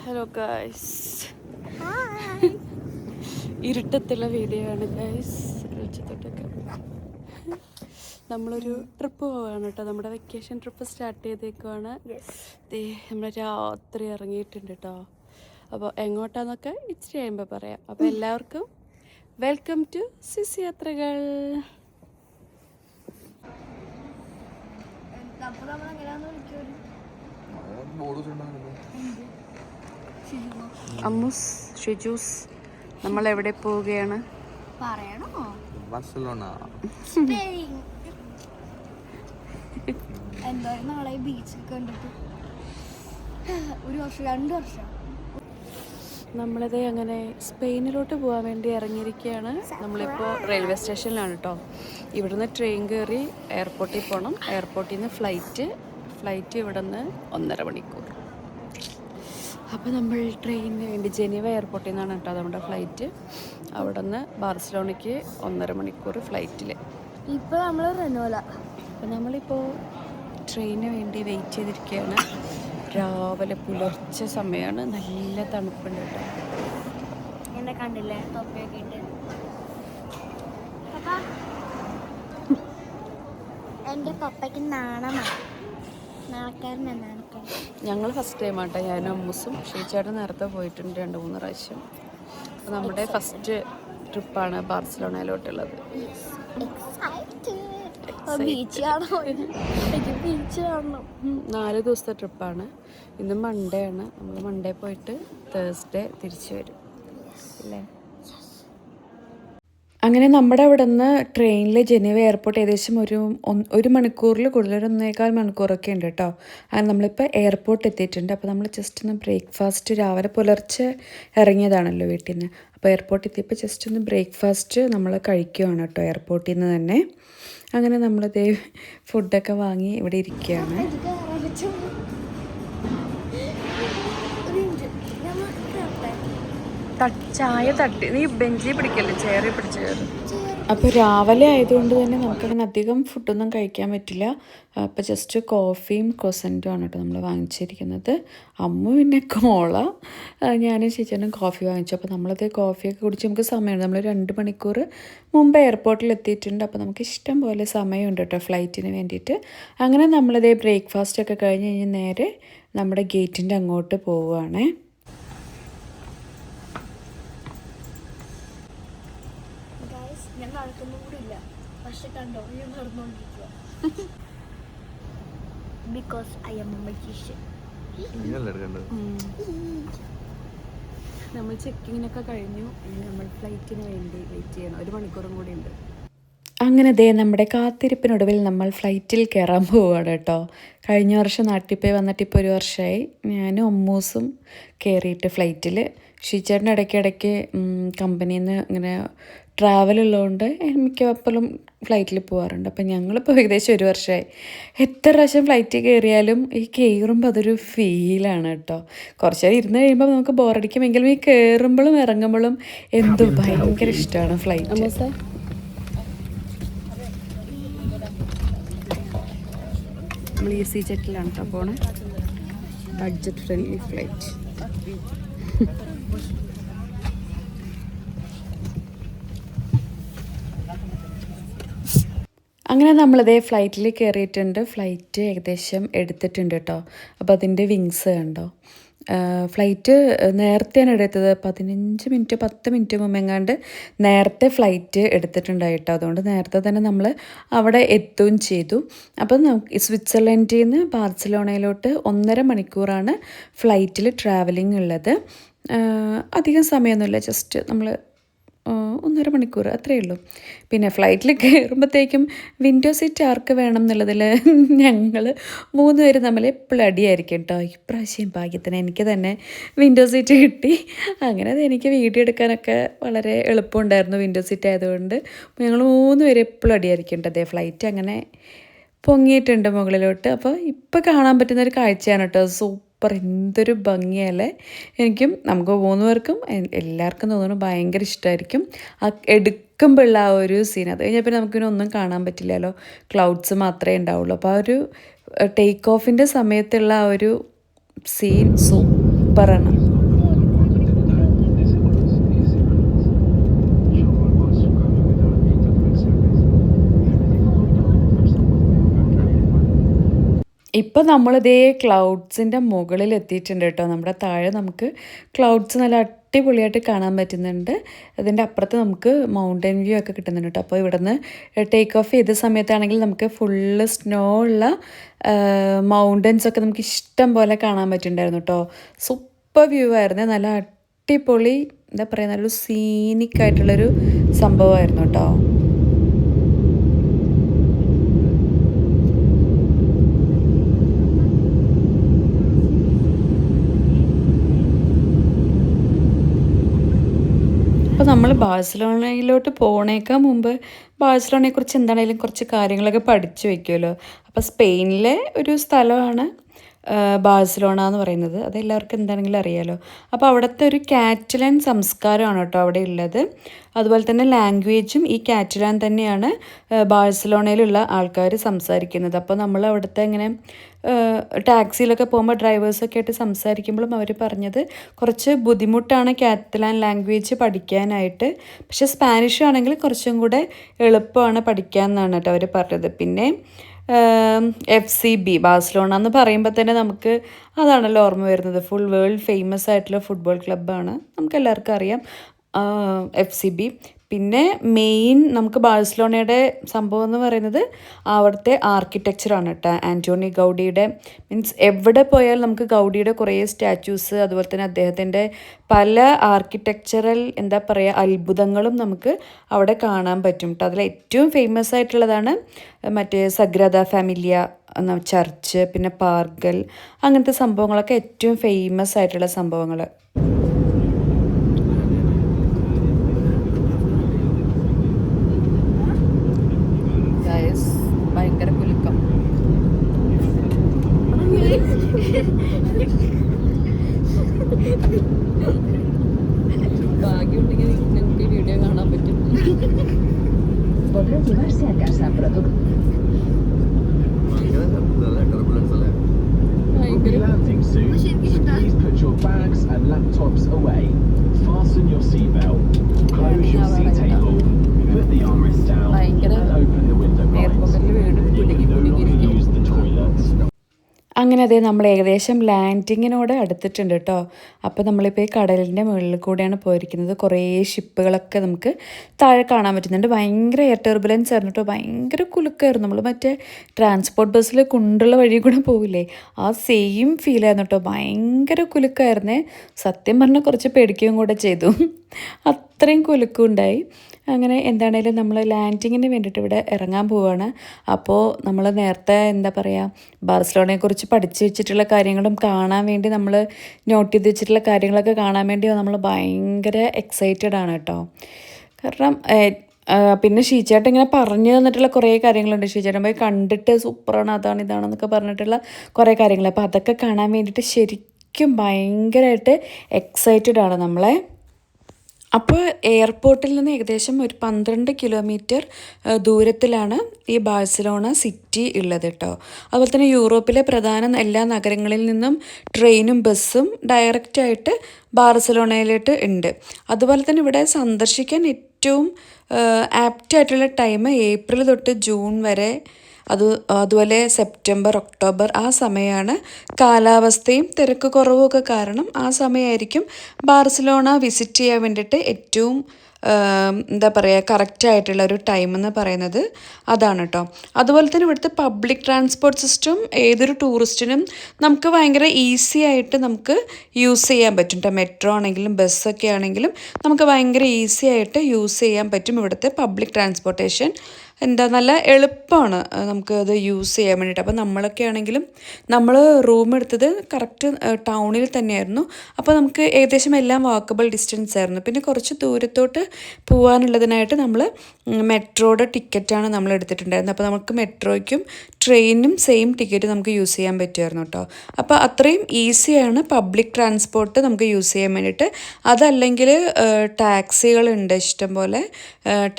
Hello guys, ഇരുട്ടത്തുള്ള video ആണ് guys. വെളിച്ചത്തൊട്ടൊക്കെ നമ്മളൊരു trip പോവാണ് കേട്ടോ. നമ്മുടെ വെക്കേഷൻ ട്രിപ്പ് സ്റ്റാർട്ട് ചെയ്തേക്കുവാണ്. നമ്മൾ രാത്രി ഇറങ്ങിയിട്ടുണ്ട് കേട്ടോ. അപ്പോൾ എങ്ങോട്ടാന്നൊക്കെ ഇച്ചിരി കഴിയുമ്പോൾ പറയാം. അപ്പോൾ എല്ലാവർക്കും വെൽക്കം ടു സിസ് യാത്രകൾ. അമ്മൂസ്, ഷിജൂസ്, നമ്മൾ എവിടെ പോവുകയാണ്? പറയണോ? ബാർസലോണ. എന്തായാലും നാളെ ബീച്ചിൽ കണ്ടിട്ട് ഒരു വർഷം 2 വർഷം. നമ്മളിത് അങ്ങനെ സ്പെയിനിലോട്ട് പോകാൻ വേണ്ടി ഇറങ്ങിയിരിക്കുകയാണ്. നമ്മളിപ്പോൾ റെയിൽവേ സ്റ്റേഷനിലാണ് കേട്ടോ. ഇവിടുന്ന് ട്രെയിൻ കയറി എയർപോർട്ടിൽ പോകണം. എയർപോർട്ടിൽ നിന്ന് ഫ്ലൈറ്റ് ഇവിടെ നിന്ന് 1.5 മണിക്കൂർ. അപ്പോൾ നമ്മൾ ട്രെയിനിന് വേണ്ടി ജനീവ എയർപോർട്ടിൽ നിന്നാണ് കേട്ടോ നമ്മുടെ ഫ്ലൈറ്റ്. അവിടെ നിന്ന് ബാർസലോണയ്ക്ക് 1.5 മണിക്കൂർ ഫ്ലൈറ്റിൽ. ഇപ്പോൾ നമ്മൾ റെനോല. അപ്പോൾ നമ്മളിപ്പോൾ ട്രെയിനിന് വേണ്ടി വെയിറ്റ് ചെയ്തിരിക്കുകയാണ്. രാവിലെ പുലർച്ചെ സമയമാണ്. നല്ല തണുപ്പുണ്ട് കേട്ടോ. എന്നെ കണ്ടില്ലേ തൊപ്പിയൊക്കെ ഇട്ട്? എൻ്റെ പപ്പയ്ക്ക് നാണമാണ്. നാണക്കാരനാണ്. ഞങ്ങൾ ഫസ്റ്റ് ടൈം ആട്ടോ. ഞാനും അമ്മൂസും ഷീച്ചേട്ടൻ നേരത്തെ പോയിട്ടുണ്ട് 2-3 പ്രാവശ്യം. അപ്പോൾ നമ്മുടെ ഫസ്റ്റ് ട്രിപ്പാണ് ബാർസലോണയിലോട്ടുള്ളത്. 4 ദിവസത്തെ ട്രിപ്പാണ്. ഇന്ന് മൺഡേ ആണ്. നമ്മൾ മൺഡേ പോയിട്ട് തേഴ്സ്ഡേ തിരിച്ചു വരും അല്ലേ? അങ്ങനെ നമ്മുടെ അവിടെ നിന്ന് ട്രെയിനിൽ ജനീവ എയർപോർട്ട് ഏകദേശം ഒരു മണിക്കൂറിൽ കൂടുതൽ, 1.25 മണിക്കൂറൊക്കെ ഉണ്ട് കേട്ടോ. അങ്ങനെ നമ്മളിപ്പോൾ എയർപോർട്ട് എത്തിയിട്ടുണ്ട്. അപ്പോൾ നമ്മൾ ജസ്റ്റ് ഒന്ന് ബ്രേക്ക്ഫാസ്റ്റ്, രാവിലെ പുലർച്ചെ ഇറങ്ങിയതാണല്ലോ വീട്ടിൽ നിന്ന്. അപ്പോൾ എയർപോർട്ടിൽ എത്തിയപ്പോൾ ജസ്റ്റ് ഒന്ന് ബ്രേക്ക്ഫാസ്റ്റ് നമ്മൾ കഴിക്കുകയാണ് കേട്ടോ എയർപോർട്ടിൽ നിന്ന് തന്നെ. അങ്ങനെ നമ്മളിതേ ഫുഡൊക്കെ വാങ്ങി ഇവിടെ ഇരിക്കുകയാണ്. ചായ തട്ടി നീ ബെഞ്ചിൽ പിടിക്കല്ലേ, ചെയറിൽ പിടിച്ച് കയറും. അപ്പോൾ രാവിലെ ആയതുകൊണ്ട് തന്നെ നമുക്കങ്ങനെ അധികം ഫുഡൊന്നും കഴിക്കാൻ പറ്റില്ല. അപ്പോൾ ജസ്റ്റ് കോഫിയും ക്രോസൻറ്റും ആണ് കേട്ടോ നമ്മൾ വാങ്ങിച്ചിരിക്കുന്നത്. അമ്മ പിന്നെ കോള, ഞാനും ചേച്ചനും കോഫി വാങ്ങിച്ചു. അപ്പോൾ നമ്മളത് കോഫിയൊക്കെ കുടിച്ച് നമുക്ക് സമയമുണ്ട്. നമ്മൾ 2 മണിക്കൂർ മുമ്പ് എയർപോർട്ടിൽ എത്തിയിട്ടുണ്ട്. അപ്പോൾ നമുക്ക് ഇഷ്ടം പോലെ സമയമുണ്ട് കേട്ടോ ഫ്ലൈറ്റിന് വേണ്ടിയിട്ട്. അങ്ങനെ നമ്മളിതേ ബ്രേക്ക്ഫാസ്റ്റൊക്കെ കഴിഞ്ഞ് കഴിഞ്ഞ് നേരെ നമ്മുടെ ഗേറ്റിൻ്റെ അങ്ങോട്ട് പോവുകയാണേ. ഞാൻ നടക്കൊന്നും കൂടി ഇല്ല, പക്ഷെ കണ്ടോ ഞാൻ നടന്നുകൊണ്ടിരിക്കുക. Because I am a magician. നമ്മൾ ചെക്കിങ്ങിനൊക്കെ കഴിഞ്ഞു. ഇനി നമ്മൾ ഫ്ലൈറ്റിന് വേണ്ടി വെയിറ്റ് ചെയ്യണം. 1 മണിക്കൂറും കൂടി ഉണ്ട്. അങ്ങനെ ദേ നമ്മുടെ കാത്തിരിപ്പിനൊടുവിൽ നമ്മൾ ഫ്ലൈറ്റിൽ കയറാൻ പോവുകയാണ് കേട്ടോ. കഴിഞ്ഞ വർഷം നാട്ടിൽ പോയി വന്നിട്ട് ഇപ്പോൾ 1 വർഷമായി. ഞാനും അമ്മൂസും കയറിയിട്ട് ഫ്ലൈറ്റിൽ. ഷീച്ചേട്ടൻ്റെ ഇടയ്ക്കിടയ്ക്ക് കമ്പനിയിൽ നിന്ന് ഇങ്ങനെ ട്രാവൽ ഉള്ളതുകൊണ്ട് മിക്കപ്പോഴും ഫ്ലൈറ്റിൽ പോകാറുണ്ട്. അപ്പം ഞങ്ങളിപ്പോൾ ഏകദേശം 1 വർഷമായി. എത്ര പ്രാവശ്യം ഫ്ലൈറ്റിൽ കയറിയാലും ഈ കയറുമ്പോൾ അതൊരു ഫീലാണ് കേട്ടോ. കുറച്ച് നേരം ഇരുന്ന് കഴിയുമ്പോൾ നമുക്ക് ബോറടിക്കുമെങ്കിലും ഈ കയറുമ്പോഴും ഇറങ്ങുമ്പോഴും എന്തോ ഭയങ്കര ഇഷ്ടമാണ് ഫ്ലൈറ്റ്. നമ്മൾ ഈസി ജെറ്റിലാണ് കേട്ടോ പോണേ. Budget friendly flight. അങ്ങനെ നമ്മളിതേ ഫ്ലൈറ്റിൽ കയറിയിട്ടുണ്ട്. ഫ്ലൈറ്റ് ഏകദേശം എടുത്തിട്ടുണ്ട് കേട്ടോ. അപ്പോൾ അതിൻ്റെ വിങ്സ് കണ്ടോ. ഫ്ലൈറ്റ് നേരത്തെയാണ് എടുത്തത്. 15 മിനിറ്റ് 10 മിനിറ്റ് മുമ്പെങ്ങാണ്ട് നേരത്തെ ഫ്ലൈറ്റ് എടുത്തിട്ടുണ്ടായി കേട്ടോ. അതുകൊണ്ട് നേരത്തെ തന്നെ നമ്മൾ അവിടെ എത്തുകയും ചെയ്തു. അപ്പം നമുക്ക് സ്വിറ്റ്സർലൻഡിൽ നിന്ന് ബാർസലോണയിലോട്ട് 1.5 മണിക്കൂറാണ് ഫ്ലൈറ്റിൽ ട്രാവലിംഗ് ഉള്ളത്. അധികം സമയമൊന്നുമില്ല, ജസ്റ്റ് നമ്മൾ 1.5 മണിക്കൂർ അത്രയേ ഉള്ളൂ. പിന്നെ ഫ്ലൈറ്റിൽ കയറുമ്പോഴത്തേക്കും വിൻഡോ സീറ്റ് ആർക്ക് വേണം എന്നുള്ളതിൽ ഞങ്ങൾ 3 പേര് തമ്മിൽ എപ്പോഴും അടിയായിരിക്കും കേട്ടോ. ഇപ്രാവശ്യം ഭാഗ്യത്തിന് എനിക്ക് തന്നെ വിൻഡോ സീറ്റ് കിട്ടി. അങ്ങനെ അത് എനിക്ക് വീഡിയോ എടുക്കാനൊക്കെ വളരെ എളുപ്പമുണ്ടായിരുന്നു വിൻഡോ സീറ്റ് ആയതുകൊണ്ട്. ഞങ്ങൾ 3 പേര് എപ്പോഴും അടിയായിരിക്കും കേട്ടോ. അതേ ഫ്ലൈറ്റ് അങ്ങനെ പൊങ്ങിയിട്ടുണ്ട് മുകളിലോട്ട്. അപ്പോൾ ഇപ്പോൾ കാണാൻ പറ്റുന്നൊരു കാഴ്ചയാണ് കേട്ടോ. സൂപ്പർ, എന്തൊരു ഭംഗിയല്ലേ. നമുക്ക് 3 പേർക്കും എല്ലാവർക്കും തോന്നുന്നു ഭയങ്കര ഇഷ്ടമായിരിക്കും ആ എടുക്കുമ്പോഴുള്ള ആ ഒരു സീൻ. അത് കഴിഞ്ഞാൽ പിന്നെ നമുക്കിനൊന്നും കാണാൻ പറ്റില്ലല്ലോ, ക്ലൗഡ്സ് മാത്രമേ ഉണ്ടാവുള്ളൂ. അപ്പോൾ ആ ഒരു ടേക്ക് ഓഫിൻ്റെ സമയത്തുള്ള ആ ഒരു സീൻ സൂപ്പറാണ്. ഇപ്പം നമ്മളിതേ ക്ലൗഡ്സിൻ്റെ മുകളിൽ എത്തിയിട്ടുണ്ട് കേട്ടോ. നമ്മുടെ താഴെ നമുക്ക് ക്ലൗഡ്സ് നല്ല അടിപൊളിയായിട്ട് കാണാൻ പറ്റുന്നുണ്ട്. അതിൻ്റെ അപ്പുറത്ത് നമുക്ക് മൗണ്ടൻ വ്യൂ ഒക്കെ കിട്ടുന്നുണ്ട് കേട്ടോ. അപ്പോൾ ഇവിടുന്ന് ടേക്ക് ഓഫ് ചെയ്ത സമയത്താണെങ്കിൽ നമുക്ക് ഫുള്ള് സ്നോ ഉള്ള മൗണ്ടൻസ് ഒക്കെ നമുക്ക് ഇഷ്ടം പോലെ കാണാൻ പറ്റുന്നുണ്ടായിരുന്നു കേട്ടോ. സൂപ്പർ വ്യൂ ആയിരുന്നു. നല്ല അടിപൊളി എന്താ പറയുക, നല്ലൊരു സീനിക് ആയിട്ടുള്ളൊരു സംഭവമായിരുന്നു കേട്ടോ. അപ്പോൾ നമ്മൾ ബാഴ്സലോണയിലോട്ട് പോണേക്കാൾ മുമ്പ് ബാഴ്സലോണയെക്കുറിച്ച് എന്താണെങ്കിലും കുറച്ച് കാര്യങ്ങളൊക്കെ പഠിച്ചു വയ്ക്കുമല്ലോ. അപ്പോൾ സ്പെയിനിലെ ഒരു സ്ഥലമാണ് ബാഴ്സലോണ എന്ന് പറയുന്നത്. അതെല്ലാവർക്കും എന്താണെങ്കിലും അറിയാമല്ലോ. അപ്പോൾ അവിടുത്തെ ഒരു കാറ്റലൻ സംസ്കാരമാണ് കേട്ടോ അവിടെ ഉള്ളത്. അതുപോലെ തന്നെ ലാംഗ്വേജും ഈ കാറ്റലാൻ തന്നെയാണ് ബാഴ്സലോണയിലുള്ള ആൾക്കാർ സംസാരിക്കുന്നത്. അപ്പോൾ നമ്മൾ അവിടുത്തെ ഇങ്ങനെ ടാക്സിയിലൊക്കെ പോകുമ്പോൾ ഡ്രൈവേഴ്സൊക്കെ ആയിട്ട് സംസാരിക്കുമ്പോഴും അവർ പറഞ്ഞത് കുറച്ച് ബുദ്ധിമുട്ടാണ് കാറ്റലാൻ ലാംഗ്വേജ് പഠിക്കാനായിട്ട്. പക്ഷേ സ്പാനിഷ് ആണെങ്കിൽ കുറച്ചും കൂടെ എളുപ്പമാണ് പഠിക്കാൻ എന്നാണ് കേട്ടോ അവർ പറഞ്ഞത്. പിന്നെ FC ബാഴ്സലോണ എന്ന് പറയുമ്പോൾ തന്നെ നമുക്ക് അതാണല്ലോ ഓർമ്മ വരുന്നത്. ഫുൾ വേൾഡ് ഫേമസ് ആയിട്ടുള്ള ഫുട്ബോൾ ക്ലബ്ബാണ്, നമുക്ക് എല്ലാവർക്കും അറിയാം FCB. പിന്നെ മെയിൻ നമുക്ക് ബാഴ്സലോണയുടെ സംഭവം എന്ന് പറയുന്നത് അവിടുത്തെ ആർക്കിടെക്ചറാണ് കേട്ടോ. ആൻ്റോണി ഗൗഡിയുടെ മീൻസ് എവിടെ പോയാലും നമുക്ക് ഗൗഡിയുടെ കുറേ സ്റ്റാച്യൂസ്, അതുപോലെ തന്നെ അദ്ദേഹത്തിൻ്റെ പല ആർക്കിടെക്ചറൽ എന്താ പറയുക അത്ഭുതങ്ങളും നമുക്ക് അവിടെ കാണാൻ പറ്റും കേട്ടോ. അതിൽ ഏറ്റവും ഫേമസ് ആയിട്ടുള്ളതാണ് മറ്റേ സഗ്രാദ ഫാമിലിയ എന്ന ചർച്ച്, പിന്നെ പാർഗൽ, അങ്ങനത്തെ സംഭവങ്ങളൊക്കെ ഏറ്റവും ഫേമസ് ആയിട്ടുള്ള സംഭവങ്ങൾ. ഭയങ്കര കുലുക്കം. ഭാഗ്യമുണ്ടെങ്കിൽ നിങ്ങൾക്ക് ഈ വീഡിയോ കാണാൻ പറ്റും. Landing soon, so please put your bags and laptops away. Fasten your seatbelt, close your seat table, put the armrest down, and open the window blinds. You can no longer use the toilets. അങ്ങനെ അതേ നമ്മൾ ഏകദേശം ലാൻഡിങ്ങിനോട് അടുത്തിട്ടുണ്ട് കേട്ടോ. അപ്പോൾ നമ്മളിപ്പോൾ ഈ കടലിൻ്റെ മുകളിൽ കൂടെയാണ് പോയിരിക്കുന്നത്. കുറേ ഷിപ്പുകളൊക്കെ നമുക്ക് താഴെ കാണാൻ പറ്റുന്നുണ്ട്. ഭയങ്കര എയർ ടെർബുലൻസ് ആയിരുന്നു കേട്ടോ. ഭയങ്കര കുലുക്കായിരുന്നു. നമ്മൾ മറ്റേ ട്രാൻസ്പോർട്ട് ബസ്സിൽ കുണ്ടുള്ള വഴി കൂടെ പോവില്ലേ, ആ സെയിം ഫീലായിരുന്നു കേട്ടോ. ഭയങ്കര കുലുക്കായിരുന്നേ. സത്യം പറഞ്ഞാൽ കുറച്ച് പേടിക്കുകയും കൂടെ ചെയ്തു. അത്രയും കുലുക്കം ഉണ്ടായി. അങ്ങനെ എന്താണേലും നമ്മൾ ലാൻഡിങ്ങിന് വേണ്ടിയിട്ട് ഇവിടെ ഇറങ്ങാൻ പോവുകയാണ്. അപ്പോൾ നമ്മൾ നേരത്തെ എന്താ പറയുക ബാഴ്സലോണയെക്കുറിച്ച് പഠിച്ചു വെച്ചിട്ടുള്ള കാര്യങ്ങളും കാണാൻ വേണ്ടി നമ്മൾ നോട്ട് ചെയ്ത് വെച്ചിട്ടുള്ള കാര്യങ്ങളൊക്കെ കാണാൻ വേണ്ടി നമ്മൾ ഭയങ്കര എക്സൈറ്റഡ് ആണ് കേട്ടോ. കാരണം പിന്നെ ഷീച്ചേട്ടൻ ഇങ്ങനെ പറഞ്ഞു തന്നിട്ടുള്ള കുറേ കാര്യങ്ങളുണ്ട്. ഷീച്ചേട്ടൻ പോയി കണ്ടിട്ട് സൂപ്പറാണ്, അതാണ് ഇതാണെന്നൊക്കെ പറഞ്ഞിട്ടുള്ള കുറേ കാര്യങ്ങൾ. അപ്പോൾ അതൊക്കെ കാണാൻ വേണ്ടിയിട്ട് ശരിക്കും ഭയങ്കരമായിട്ട് എക്സൈറ്റഡ് ആണ് നമ്മളെ. അപ്പോൾ എയർപോർട്ടിൽ നിന്ന് ഏകദേശം ഒരു 12 കിലോമീറ്റർ ദൂരത്തിലാണ് ഈ ബാഴ്സലോണ സിറ്റി ഉള്ളത് കേട്ടോ. അതുപോലെ തന്നെ യൂറോപ്പിലെ പ്രധാന എല്ലാ നഗരങ്ങളിൽ നിന്നും ട്രെയിനും ബസ്സും ഡയറക്റ്റായിട്ട് ബാഴ്സലോണയിലോട്ട് ഉണ്ട്. അതുപോലെ തന്നെ ഇവിടെ സന്ദർശിക്കാൻ ഏറ്റവും ആപ്റ്റായിട്ടുള്ള ടൈം ഏപ്രിൽ തൊട്ട് ജൂൺ വരെ, അതുപോലെ സെപ്റ്റംബർ, ഒക്ടോബർ ആ സമയമാണ്. കാലാവസ്ഥയും തിരക്ക് കുറവുമൊക്കെ കാരണം ആ സമയമായിരിക്കും ബാഴ്സലോണ വിസിറ്റ് ചെയ്യാൻ വേണ്ടിയിട്ട് ഏറ്റവും എന്താ പറയുക കറക്റ്റായിട്ടുള്ള ഒരു ടൈം എന്ന് പറയുന്നത് അതാണ് കേട്ടോ. അതുപോലെ തന്നെ ഇവിടുത്തെ പബ്ലിക് ട്രാൻസ്പോർട്ട് സിസ്റ്റം ഏതൊരു ടൂറിസ്റ്റിനും നമുക്ക് ഭയങ്കര ഈസി ആയിട്ട് നമുക്ക് യൂസ് ചെയ്യാൻ പറ്റും കേട്ടോ. മെട്രോ ആണെങ്കിലും ബസ്സൊക്കെ ആണെങ്കിലും നമുക്ക് ഭയങ്കര ഈസി ആയിട്ട് യൂസ് ചെയ്യാൻ പറ്റും. ഇവിടുത്തെ പബ്ലിക് ട്രാൻസ്പോർട്ടേഷൻ എന്താ നല്ല എളുപ്പമാണ് നമുക്ക് അത് യൂസ് ചെയ്യാൻ വേണ്ടിയിട്ട്. അപ്പോൾ നമ്മളൊക്കെ ആണെങ്കിലും നമ്മൾ റൂം എടുത്തത് കറക്റ്റ് ടൗണിൽ തന്നെയായിരുന്നു. അപ്പോൾ നമുക്ക് ഏകദേശം എല്ലാം വാക്കബിൾ ഡിസ്റ്റൻസ് ആയിരുന്നു. പിന്നെ കുറച്ച് ദൂരത്തോട്ട് പോകാനുള്ളതിനായിട്ട് നമ്മൾ മെട്രോയുടെ ടിക്കറ്റാണ് നമ്മൾ എടുത്തിട്ടുണ്ടായിരുന്നത്. അപ്പോൾ നമുക്ക് മെട്രോയ്ക്കും ട്രെയിനും സെയിം ടിക്കറ്റ് നമുക്ക് യൂസ് ചെയ്യാൻ പറ്റുമായിരുന്നു കേട്ടോ. അപ്പോൾ അത്രയും ഈസിയാണ് പബ്ലിക് ട്രാൻസ്പോർട്ട് നമുക്ക് യൂസ് ചെയ്യാൻ വേണ്ടിയിട്ട്. അതല്ലെങ്കിൽ ടാക്സികളുണ്ട് ഇഷ്ടംപോലെ.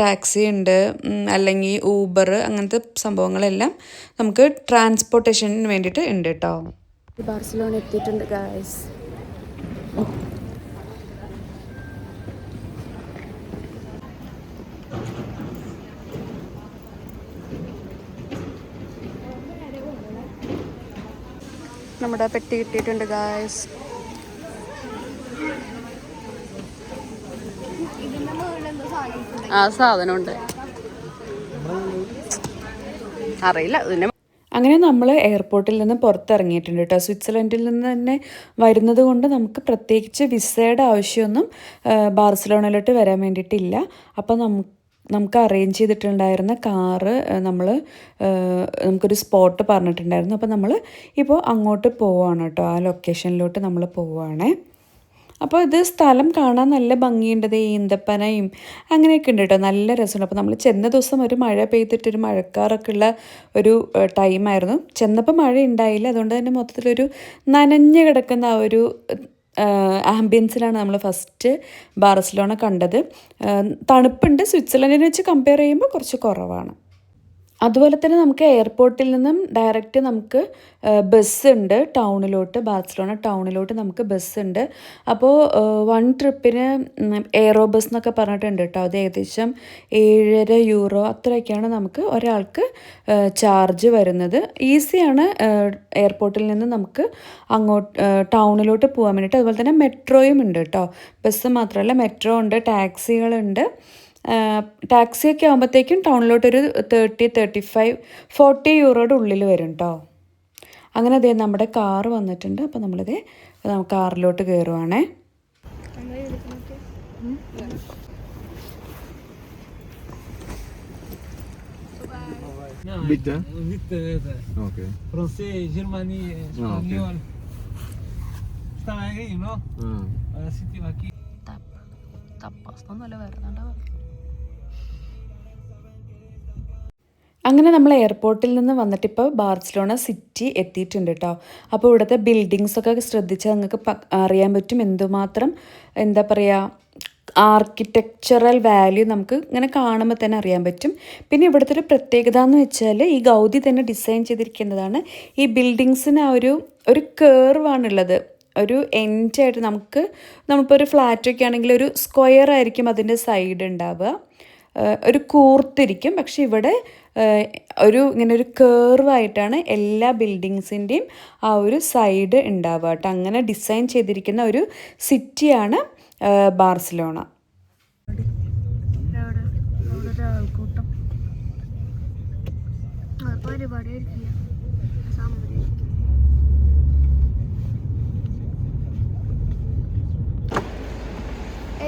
ടാക്സി ഉണ്ട്, അല്ലെങ്കിൽ ഊബർ, അങ്ങനത്തെ സംഭവങ്ങളെല്ലാം നമുക്ക് ട്രാൻസ്പോർട്ടേഷന് വേണ്ടിയിട്ട് ഉണ്ട് കേട്ടോ. ബാഴ്സലോണ എത്തിയിട്ടുണ്ട് ഗായ്സ്. നമ്മുടെ പെട്ടി കിട്ടിയിട്ടുണ്ട് ഗായ്സ്. ഇതിന്റെ മുകളിൽ എന്തോ സാധനം ആ സാധനമുണ്ട്, അറിയില്ല ഇതിൻ്റെ. അങ്ങനെ നമ്മൾ എയർപോർട്ടിൽ നിന്ന് പുറത്തിറങ്ങിയിട്ടുണ്ട് കേട്ടോ. സ്വിറ്റ്സർലൻഡിൽ നിന്ന് തന്നെ വരുന്നത് കൊണ്ട് നമുക്ക് പ്രത്യേകിച്ച് വിസയുടെ ആവശ്യമൊന്നും ബാർസലോണയിലോട്ട് വരാൻ വേണ്ടിയിട്ടില്ല. അപ്പോൾ നമുക്ക് അറേഞ്ച് ചെയ്തിട്ടുണ്ടായിരുന്ന കാറ് നമുക്കൊരു സ്പോട്ട് പറഞ്ഞിട്ടുണ്ടായിരുന്നു. അപ്പോൾ നമ്മൾ ഇപ്പോൾ അങ്ങോട്ട് പോവുകയാണ് കേട്ടോ, ആ ലൊക്കേഷനിലോട്ട് നമ്മൾ പോവുകയാണേ. അപ്പോൾ ഇത് സ്ഥലം കാണാൻ നല്ല ഭംഗിയുണ്ട്, ഈന്തപ്പനയും അങ്ങനെയൊക്കെ ഉണ്ട് കേട്ടോ, നല്ല രസമുണ്ട്. അപ്പോൾ നമ്മൾ ചെന്ന ദിവസം ഒരു മഴ പെയ്തിട്ടൊരു മഴക്കാറൊക്കെ ഉള്ള ഒരു ടൈമായിരുന്നു. ചെന്നപ്പോൾ മഴ ഉണ്ടായില്ല, അതുകൊണ്ട് തന്നെ മൊത്തത്തിലൊരു നനഞ്ഞ് കിടക്കുന്ന ആ ഒരു ആംബിയൻസിലാണ് നമ്മൾ ഫസ്റ്റ് ബാർസലോണ കണ്ടത്. തണുപ്പുണ്ട്, സ്വിറ്റ്സർലൻഡിനെ വെച്ച് കമ്പയർ ചെയ്യുമ്പോൾ കുറച്ച് കുറവാണ്. അതുപോലെ തന്നെ നമുക്ക് എയർപോർട്ടിൽ നിന്നും ഡയറക്റ്റ് നമുക്ക് ബസ്സുണ്ട് ടൗണിലോട്ട്, ബാർസലോണ ടൗണിലോട്ട് നമുക്ക് ബസ്സുണ്ട്. അപ്പോൾ വൺ ട്രിപ്പിന് എയറോ ബസ് എന്നൊക്കെ പറഞ്ഞിട്ടുണ്ട് കേട്ടോ. അത് ഏകദേശം €7 അത്രയൊക്കെയാണ് നമുക്ക് ഒരാൾക്ക് ചാർജ് വരുന്നത്. ഈസിയാണ് എയർപോർട്ടിൽ നിന്ന് നമുക്ക് അങ്ങോട്ട് ടൗണിലോട്ട് പോകാൻ വേണ്ടിയിട്ട്. അതുപോലെ തന്നെ മെട്രോയും ഉണ്ട് കേട്ടോ, ബസ് മാത്രമല്ല മെട്രോ ഉണ്ട്, ടാക്സികളുണ്ട്. ടാക്സിയൊക്കെ ആകുമ്പോഴത്തേക്കും ടൗണിലോട്ടൊരു €40 ഉള്ളിൽ വരും കേട്ടോ. അങ്ങനെ അതേ നമ്മുടെ കാറ് വന്നിട്ടുണ്ട്. അപ്പോൾ നമ്മളിത് കാറിലോട്ട് കയറുവാണേ. Bitte? Okay. Francês, Germani, espanhol. Estaba ahí, ¿no? Ahora sí te va aquí. അങ്ങനെ നമ്മൾ എയർപോർട്ടിൽ നിന്ന് വന്നിട്ട് ഇപ്പോൾ ബാർസലോണ സിറ്റി എത്തിയിട്ടുണ്ട് കേട്ടോ. അപ്പോൾ ഇവിടുത്തെ ബിൽഡിങ്സൊക്കെ ശ്രദ്ധിച്ചാൽ നിങ്ങൾക്ക് അറിയാൻ പറ്റും എന്തുമാത്രം എന്താ പറയുക ആർക്കിടെക്ചറൽ വാല്യൂ നമുക്ക് ഇങ്ങനെ കാണുമ്പോൾ തന്നെ അറിയാൻ പറ്റും. പിന്നെ ഇവിടുത്തെ ഒരു പ്രത്യേകത എന്ന് വെച്ചാൽ ഈ ഗൗതി തന്നെ ഡിസൈൻ ചെയ്തിരിക്കുന്നതാണ്. ഈ ബിൽഡിങ്സിന് ആ ഒരു കേർവാണുള്ളത്, ഒരു എൻഡായിട്ട് നമ്മളിപ്പോൾ ഒരു ഫ്ലാറ്റൊക്കെ ആണെങ്കിൽ ഒരു സ്ക്വയർ ആയിരിക്കും അതിൻ്റെ സൈഡ് ഉണ്ടാവുക, ഒരു കൂർത്തിരിക്കും. പക്ഷെ ഇവിടെ ഇങ്ങനെ ഒരു കേർവായിട്ടാണ് എല്ലാ ബിൽഡിങ്സിൻ്റെയും ആ ഒരു സൈഡ് ഉണ്ടാവുക കേട്ടോ. അങ്ങനെ ഡിസൈൻ ചെയ്തിരിക്കുന്ന ഒരു സിറ്റിയാണ് ബാർസലോണ. ആൾക്കൂട്ടം പരിപാടി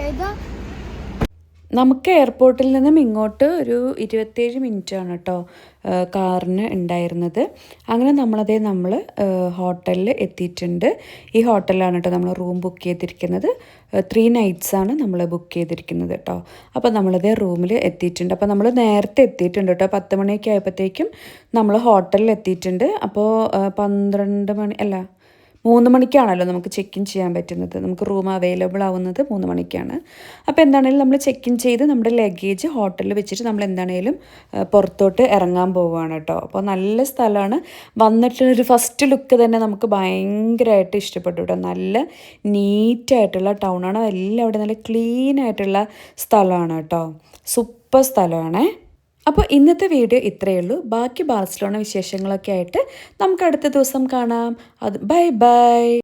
ഏതാ. നമുക്ക് എയർപോർട്ടിൽ നിന്നും ഇങ്ങോട്ട് ഒരു 27 മിനിറ്റാണ് കേട്ടോ കാറിന് ഉണ്ടായിരുന്നത്. അങ്ങനെ നമ്മൾ ഹോട്ടലിൽ എത്തിയിട്ടുണ്ട്. ഈ ഹോട്ടലിലാണ് കേട്ടോ നമ്മൾ റൂം ബുക്ക് ചെയ്തിരിക്കുന്നത്. 3 നൈറ്റ്സാണ് നമ്മൾ ബുക്ക് ചെയ്തിരിക്കുന്നത് കേട്ടോ. അപ്പോൾ നമ്മളിതേ റൂമിൽ എത്തിയിട്ടുണ്ട്. അപ്പോൾ നമ്മൾ നേരത്തെ എത്തിയിട്ടുണ്ട് കേട്ടോ, 10 മണിയൊക്കെ ആയപ്പോഴത്തേക്കും നമ്മൾ ഹോട്ടലിൽ എത്തിയിട്ടുണ്ട്. അപ്പോൾ 3 മണിക്കാണല്ലോ നമുക്ക് ചെക്ക് ഇൻ ചെയ്യാൻ പറ്റുന്നത്. നമുക്ക് റൂം അവൈലബിൾ ആവുന്നത് 3 മണിക്കാണ്. അപ്പോൾ എന്താണെങ്കിലും നമ്മൾ ചെക്ക് ഇൻ ചെയ്ത് നമ്മുടെ ലഗേജ് ഹോട്ടലിൽ വെച്ചിട്ട് നമ്മൾ എന്താണെങ്കിലും പുറത്തോട്ട് ഇറങ്ങാൻ പോവുകയാണ് കേട്ടോ. അപ്പോൾ നല്ല സ്ഥലമാണ്. വന്നിട്ടുള്ളൊരു ഫസ്റ്റ് ലുക്ക് തന്നെ നമുക്ക് ഭയങ്കരമായിട്ട് ഇഷ്ടപ്പെട്ടു കേട്ടോ. നല്ല നീറ്റായിട്ടുള്ള ടൗണാണ്, എല്ലാം അവിടെ നല്ല ക്ലീൻ ആയിട്ടുള്ള സ്ഥലമാണ് കേട്ടോ. സൂപ്പർ സ്ഥലമാണേ. അപ്പോൾ ഇന്നത്തെ വീഡിയോ ഇത്രയേ ഉള്ളൂ. ബാക്കി ബാർസലോണ വിശേഷങ്ങളൊക്കെ ആയിട്ട് നമുക്ക് അടുത്ത ദിവസം കാണാം. Bye bye.